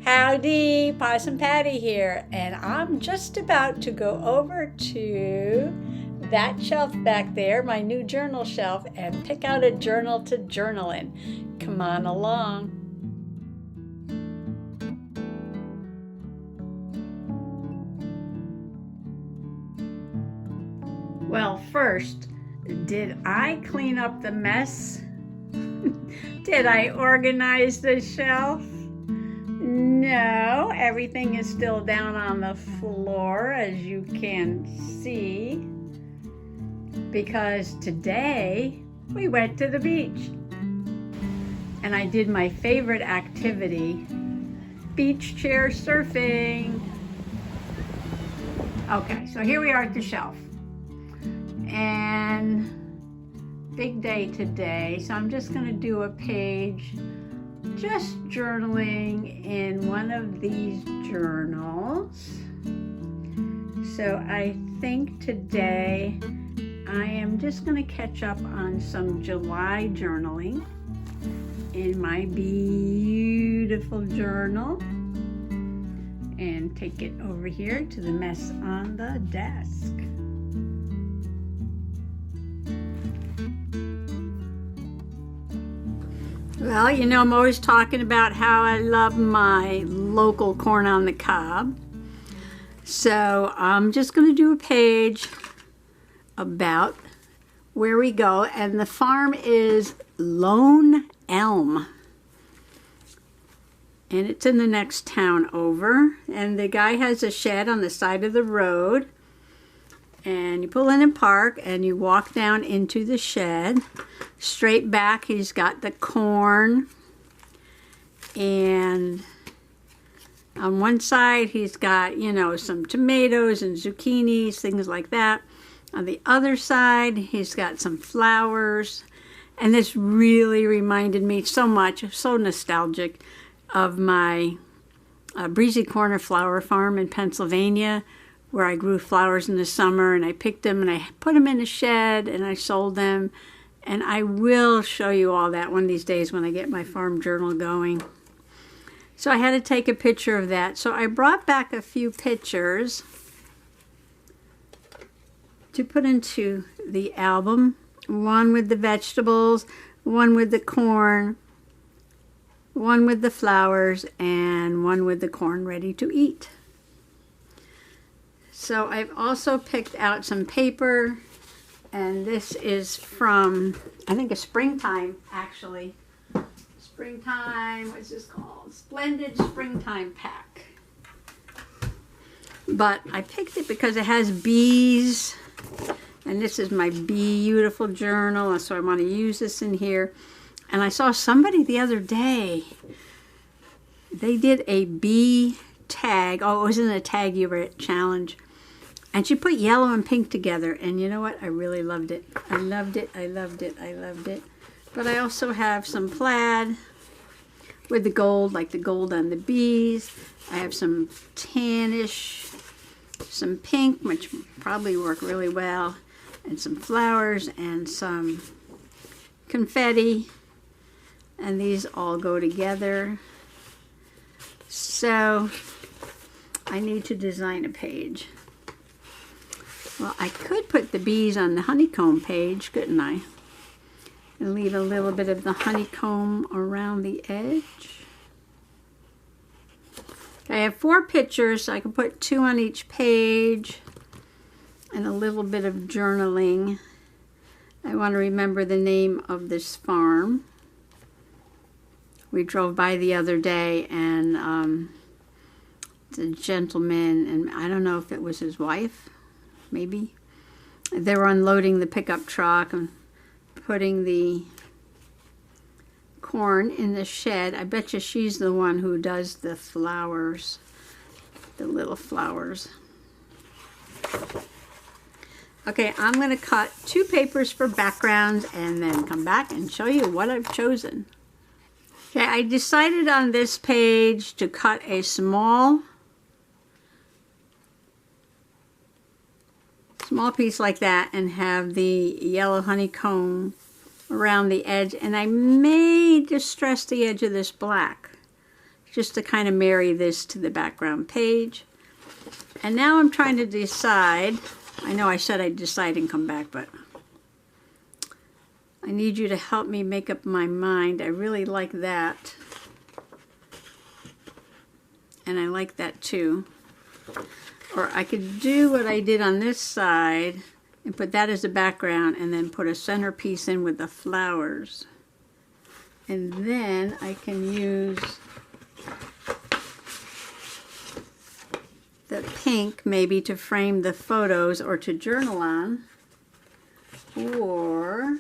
Howdy, Possum Patty here, and I'm just about to go over to that shelf back there, my new journal shelf, and pick out a journal to journal in. Come on along. Well, first, did I clean up the mess? Did I organize the shelf? No, everything is still down on the floor, as you can see, because today we went to the beach and I did my favorite activity, beach chair surfing. Okay, so here we are at the shelf, and big day today, so I'm just going to do a page just journaling in one of these journals. So I think today I am just going to catch up on some July journaling in my beautiful journal and take it over here to the mess on the desk. Well, you know, I'm always talking about how I love my local corn on the cob. So I'm just going to do a page about where we go. And the farm is Lone Elm. And it's in the next town over. And the guy has a shed on the side of the road. And you pull in and park and you walk down into the shed. Straight back, he's got the corn, and on one side he's got, you know, some tomatoes and zucchinis, things like that. On the other side he's got some flowers, and this really reminded me so much, so nostalgic, of my Breezy Corner flower farm in Pennsylvania, where I grew flowers in the summer, and I picked them and I put them in a shed and I sold them. And I will show you all that one of these days when I get my farm journal going. So I had to take a picture of that. So I brought back a few pictures to put into the album. One with the vegetables, one with the corn, one with the flowers, and one with the corn ready to eat. So I've also picked out some paper. And this is from, I think, a springtime, actually. Springtime, what's this called? Splendid Springtime Pack. But I picked it because it has bees. And this is my beautiful journal. So I want to use this in here. And I saw somebody the other day. They did a bee tag. Oh, it was in a Tag You It challenge. And she put yellow and pink together, and you know what? I really loved it. I loved it, I loved it, I loved it. But I also have some plaid with the gold, like the gold on the bees. I have some tannish, some pink, which probably work really well, and some flowers and some confetti. And these all go together. So I need to design a page. Well, I could put the bees on the honeycomb page, couldn't I? And leave a little bit of the honeycomb around the edge. I have 4 pictures, so I can put 2 on each page. And a little bit of journaling. I want to remember the name of this farm. We drove by the other day, and the gentleman, and I don't know if it was his wife, maybe. They were unloading the pickup truck and putting the corn in the shed. I bet you she's the one who does the flowers, the little flowers. Okay, I'm going to cut 2 papers for backgrounds and then come back and show you what I've chosen. Okay, I decided on this page to cut a small piece like that and have the yellow honeycomb around the edge, and I may distress the edge of this black. just to kind of marry this to the background page. And now I'm trying to decide. I know I said I'd decide and come back, but I need you to help me make up my mind. I really like that. And I like that too. Or I could do what I did on this side and put that as a background and then put a centerpiece in with the flowers. And then I can use the pink maybe to frame the photos or to journal on. Or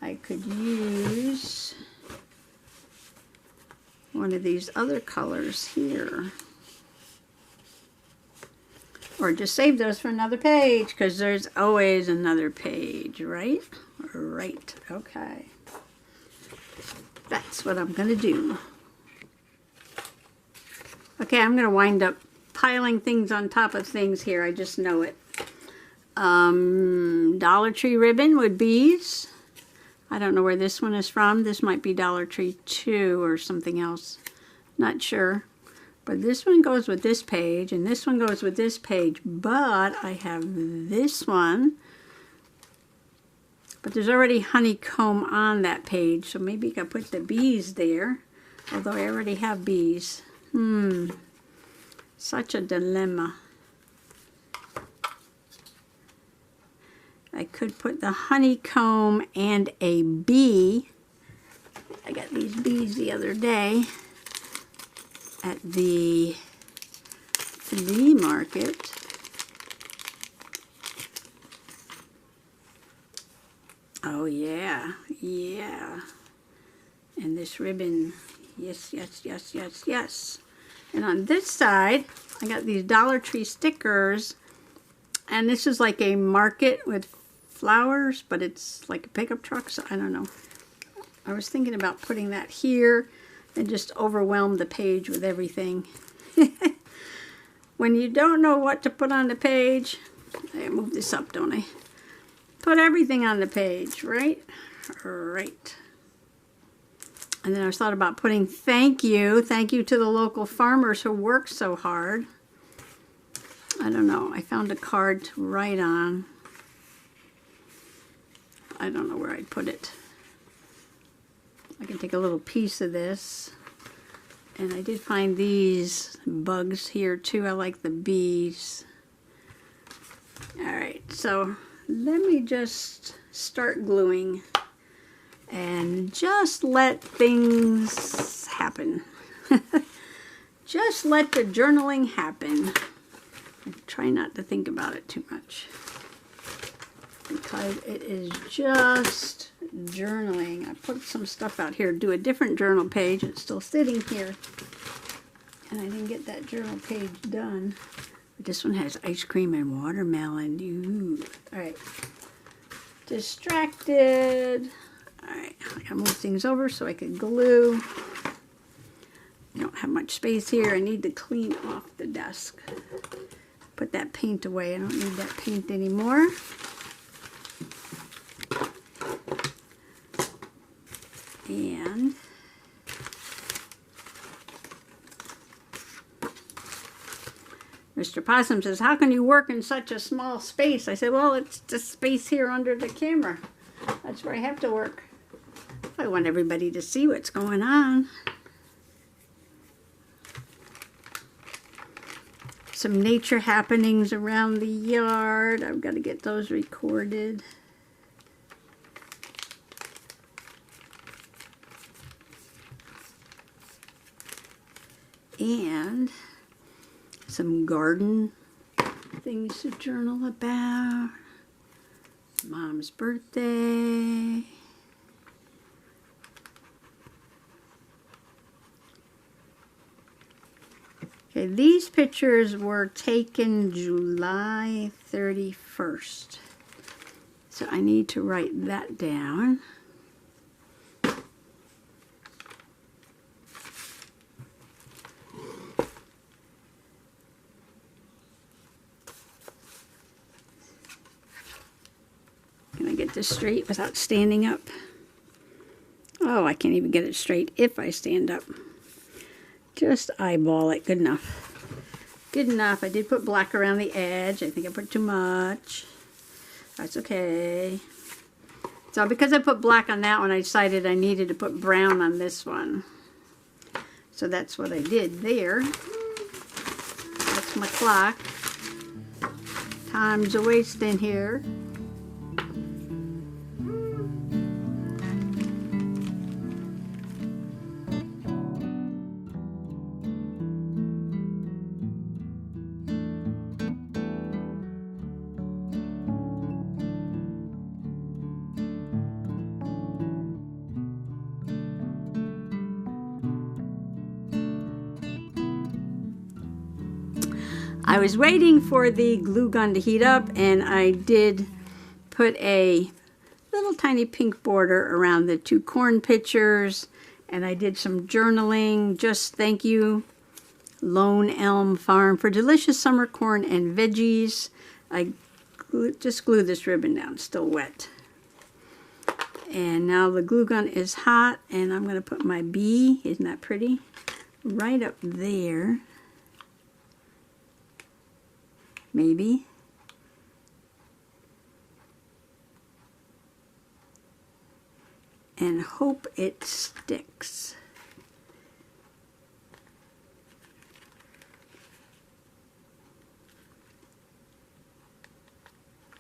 I could use one of these other colors here. Or just save those for another page, because there's always another page, right? Right, okay. That's what I'm going to do. Okay, I'm going to wind up piling things on top of things here. I just know it. Dollar Tree ribbon with bees. I don't know where this one is from. This might be Dollar Tree 2 or something else. Not sure. But this one goes with this page, and this one goes with this page. But I have this one. But there's already honeycomb on that page, so maybe you can put the bees there. Although I already have bees. Such a dilemma. I could put the honeycomb and a bee. I got these bees the other day at the flea market. Oh yeah, yeah. And this ribbon, yes, yes, yes, yes, yes. And on this side, I got these Dollar Tree stickers. And this is like a market with flowers, but it's like a pickup truck, so I don't know. I was thinking about putting that here and just overwhelm the page with everything. When you don't know what to put on the page, I move this up, don't I? Put everything on the page, right? Right. And then I thought about putting thank you to the local farmers who work so hard. I don't know. I found a card to write on. I don't know where I'd put it. I can take a little piece of this. And I did find these bugs here too. I like the bees. Alright, so let me just start gluing. And just let things happen. Just let the journaling happen. Try not to think about it too much, because it is just journaling. I put some stuff out here, do a different journal page. It's still sitting here, and I didn't get that journal page done. But this one has ice cream and watermelon. Ooh. All right, distracted. All right, I gotta move things over so I can glue. I don't have much space here. I need to clean off the desk. Put that paint away. I don't need that paint anymore. And Mr. Possum says, how can you work in such a small space? I said, well, it's just space here under the camera. That's where I have to work. I want everybody to see what's going on. Some nature happenings around the yard. I've got to get those recorded. And some garden things to journal about. Mom's birthday. Okay, these pictures were taken July 31st. So I need to write that down. Can I get this straight without standing up? Oh, I can't even get it straight if I stand up. Just eyeball it. Good enough. Good enough. I did put black around the edge. I think I put too much. That's okay. So because I put black on that one, I decided I needed to put brown on this one. So that's what I did there. That's my clock. Time's a wasting here. I was waiting for the glue gun to heat up, and I did put a little tiny pink border around the 2 corn pitchers, and I did some journaling. Just thank you, Lone Elm Farm, for delicious summer corn and veggies. I just glued this ribbon down, it's still wet. And now the glue gun is hot, and I'm going to put my bee, isn't that pretty, right up there. Maybe. And hope it sticks.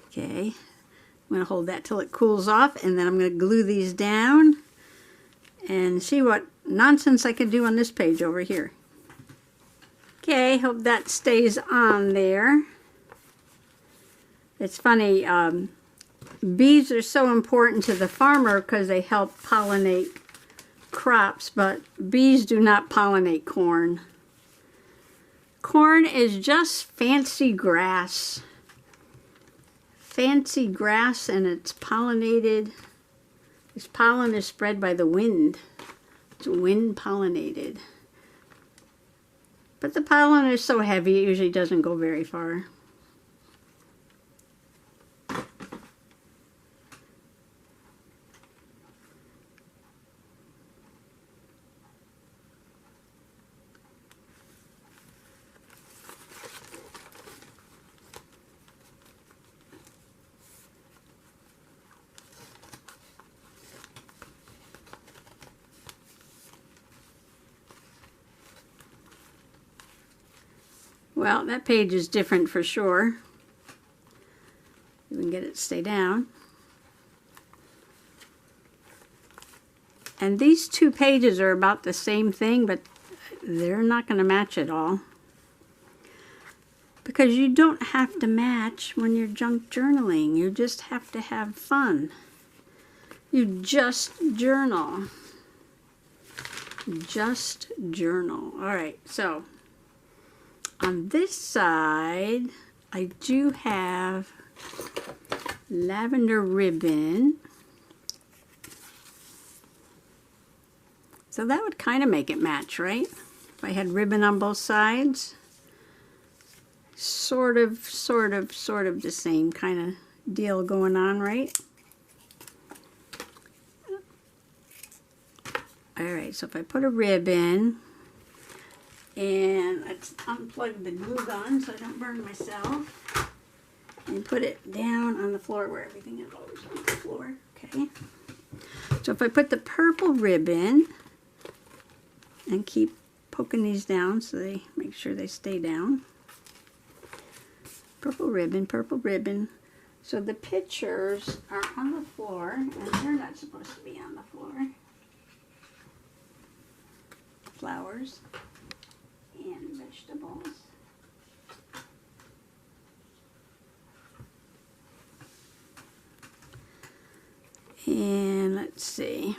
Okay, I'm going to hold that till it cools off, and then I'm going to glue these down and see what nonsense I can do on this page over here. Okay, hope that stays on there. It's funny, bees are so important to the farmer because they help pollinate crops, but bees do not pollinate corn. Corn is just fancy grass. Fancy grass, and it's pollinated. Its pollen is spread by the wind. It's wind pollinated. But the pollen is so heavy, it usually doesn't go very far. Well, that page is different for sure. We can get it to stay down. And these 2 pages are about the same thing, but they're not going to match at all. Because you don't have to match when you're junk journaling. You just have to have fun. You just journal. Just journal. All right, so on this side, I do have lavender ribbon. So that would kind of make it match, right? If I had ribbon on both sides. Sort of the same kind of deal going on, right? All right, so if I put a ribbon, and let's unplug the glue gun so I don't burn myself, and put it down on the floor where everything is always on the floor. Okay. So if I put the purple ribbon and keep poking these down so they make sure they stay down. Purple ribbon, purple ribbon. So the pictures are on the floor, and they're not supposed to be on the floor. Flowers and vegetables. And let's see.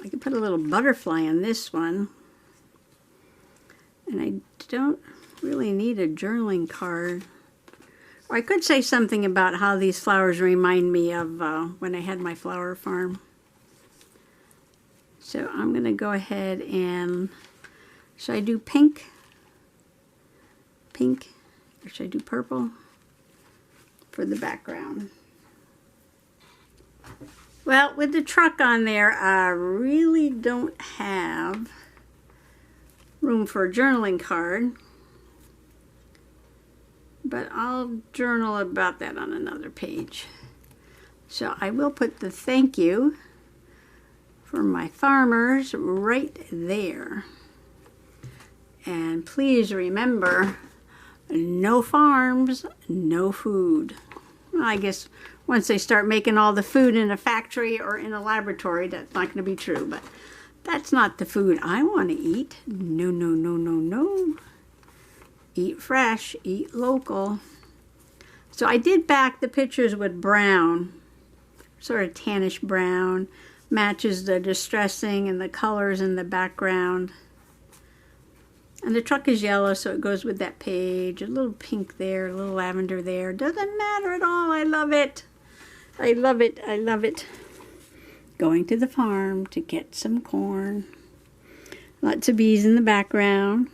I could put a little butterfly on this one. And I don't really need a journaling card. Or I could say something about how these flowers remind me of when I had my flower farm. So I'm going to go ahead and, should I do pink? Pink? Or should I do purple? For the background. Well, with the truck on there, I really don't have room for a journaling card. But I'll journal about that on another page. So I will put the thank you for my farmers right there. And please remember, no farms, no food. Well, I guess once they start making all the food in a factory or in a laboratory, that's not going to be true. But that's not the food I want to eat. No, no, no, no, no. Eat fresh, eat local. So I did back the pictures with brown, sort of tannish brown, matches the distressing and the colors in the background. And the truck is yellow, so it goes with that page. A little pink there, a little lavender there. Doesn't matter at all. I love it. I love it. I love it. Going to the farm to get some corn. Lots of bees in the background.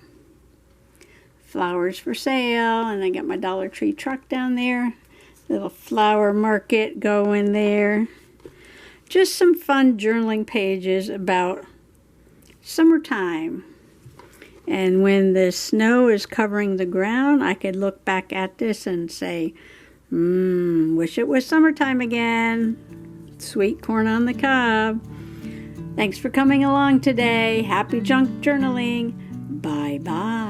Flowers for sale, and I got my Dollar Tree truck down there. Little flower market going there. Just some fun journaling pages about summertime. And when the snow is covering the ground, I could look back at this and say, wish it was summertime again. Sweet corn on the cob. Thanks for coming along today. Happy junk journaling. Bye-bye.